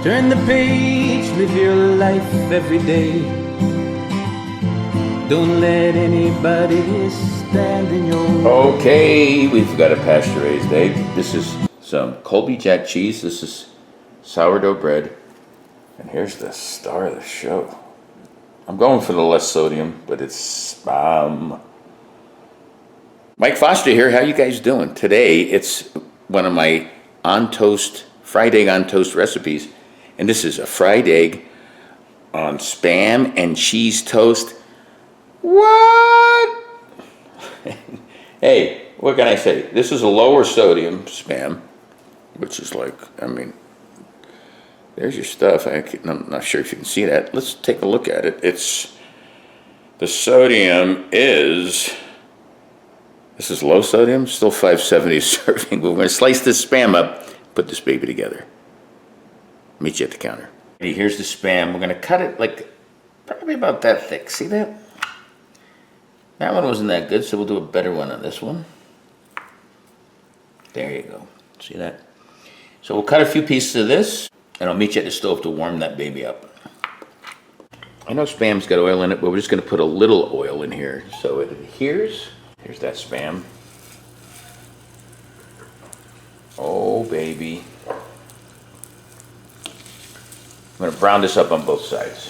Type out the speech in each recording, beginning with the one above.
Turn the page, live your life every day. Don't let anybody stand in your way. Okay, we've got a pasture-raised egg. This is some Colby Jack cheese. This is sourdough bread. And here's the star of the show. I'm going for the less sodium, but it's Mike Foster here. How you guys doing? Today, it's one of my fried egg on toast recipes. And this is a fried egg on Spam and cheese toast. What? Hey, what can I say? This is a lower sodium Spam, which is like, I mean, there's your stuff. I'm not sure if you can see that. Let's take a look at it. The sodium is, this is low sodium, still 570 serving, but we're gonna slice this Spam up, put this baby together. Meet you at the counter. Here's the Spam. We're gonna cut it like probably about that thick. See that? That one wasn't that good, so we'll do a better one on this one. There you go. See that? So we'll cut a few pieces of this, and I'll meet you at the stove to warm that baby up. I know Spam's got oil in it, but we're just gonna put a little oil in here so it adheres. Here's that Spam. Oh, baby. I'm gonna brown this up on both sides.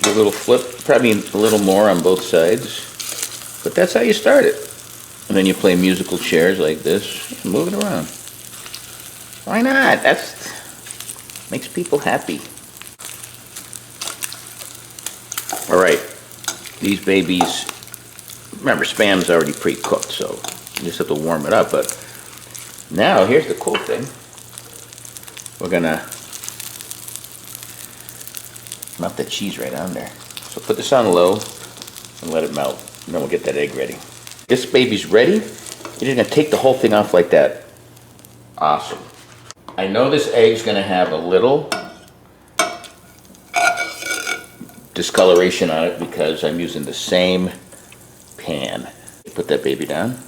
Do a little flip, probably a little more on both sides, but that's how you start it. And then you play musical chairs like this, move it around. Why not? That's makes people happy. All right, these babies, remember Spam's already pre-cooked, so you just have to warm it up. But now here's the cool thing. We're gonna melt that cheese right on there. So put this on low and let it melt. And then we'll get that egg ready. This baby's ready. You're just gonna take the whole thing off like that. Awesome. I know this egg's gonna have a little discoloration on it because I'm using the same pan. Put that baby down.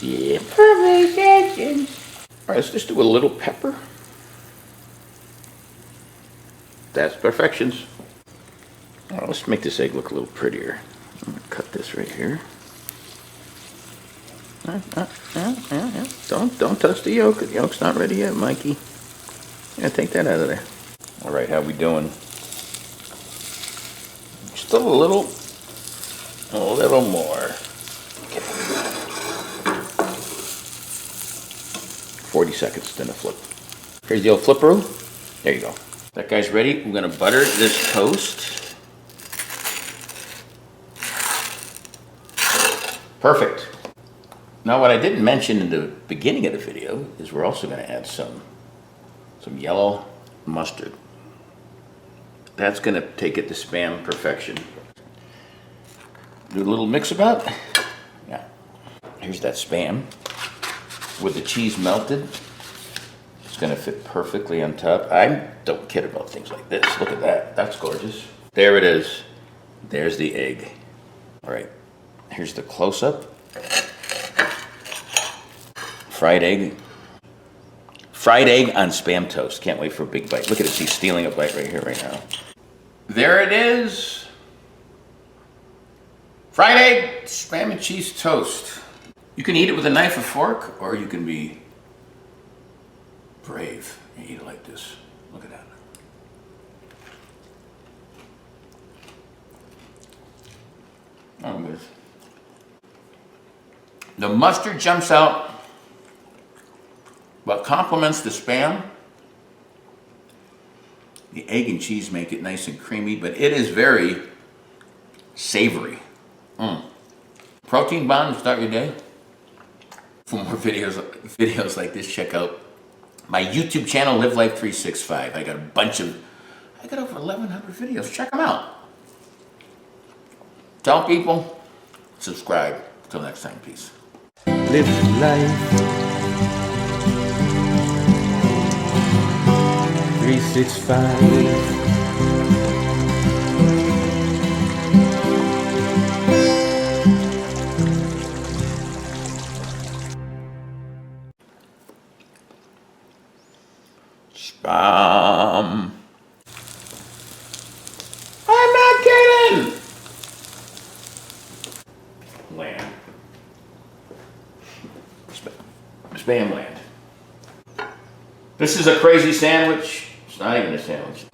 Yeah, perfect actions. All right, let's just do a little pepper. That's perfections. Right, let's make this egg look a little prettier. I'm gonna cut this right here. Don't touch the yolk. The yolk's not ready yet, Mikey. Yeah, take that out of there. All right, how we doing? Still a little more. Okay. 40 seconds, then a flip. Here's the old flipperoo. There you go. That guy's ready. We're gonna butter this toast. Perfect. Now what I didn't mention in the beginning of the video is we're also gonna add some yellow mustard. That's gonna take it to Spam perfection. Do a little mix about. Yeah. Here's that Spam with the cheese melted. It's gonna fit perfectly on top. I don't kid about things like this. Look at that, that's gorgeous. There it is. There's the egg. All right, here's the close-up. Fried egg. Fried egg on Spam toast. Can't wait for a big bite. Look at it, she's stealing a bite right here, right now. There it is. Fried egg, Spam and cheese toast. You can eat it with a knife or fork, or you can be brave and eat it like this. Look at that. Oh, good. The mustard jumps out, but complements the Spam. The egg and cheese make it nice and creamy, but it is very savory. Protein bomb to start your day. For more videos like this, check out my YouTube channel, Live Life 365. I got over 1,100 videos. Check them out. Tell people, subscribe. Till next time, peace. Live life 365. I'm not kidding. Land. Spam land. This is a crazy sandwich. It's not even a sandwich.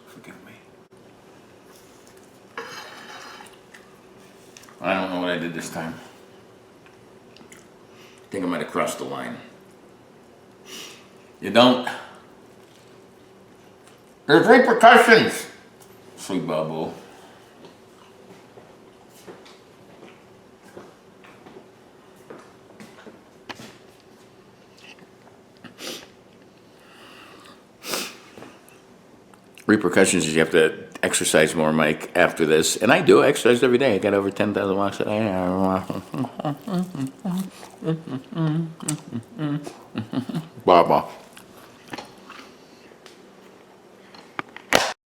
Forgive me. I don't know what I did this time. I think I might have crossed the line. You don't. There's repercussions. Sweet bubble. Repercussions is you have to exercise more, Mike, after this. And I do exercise every day. I got over 10,000 walks a day. Blah, blah.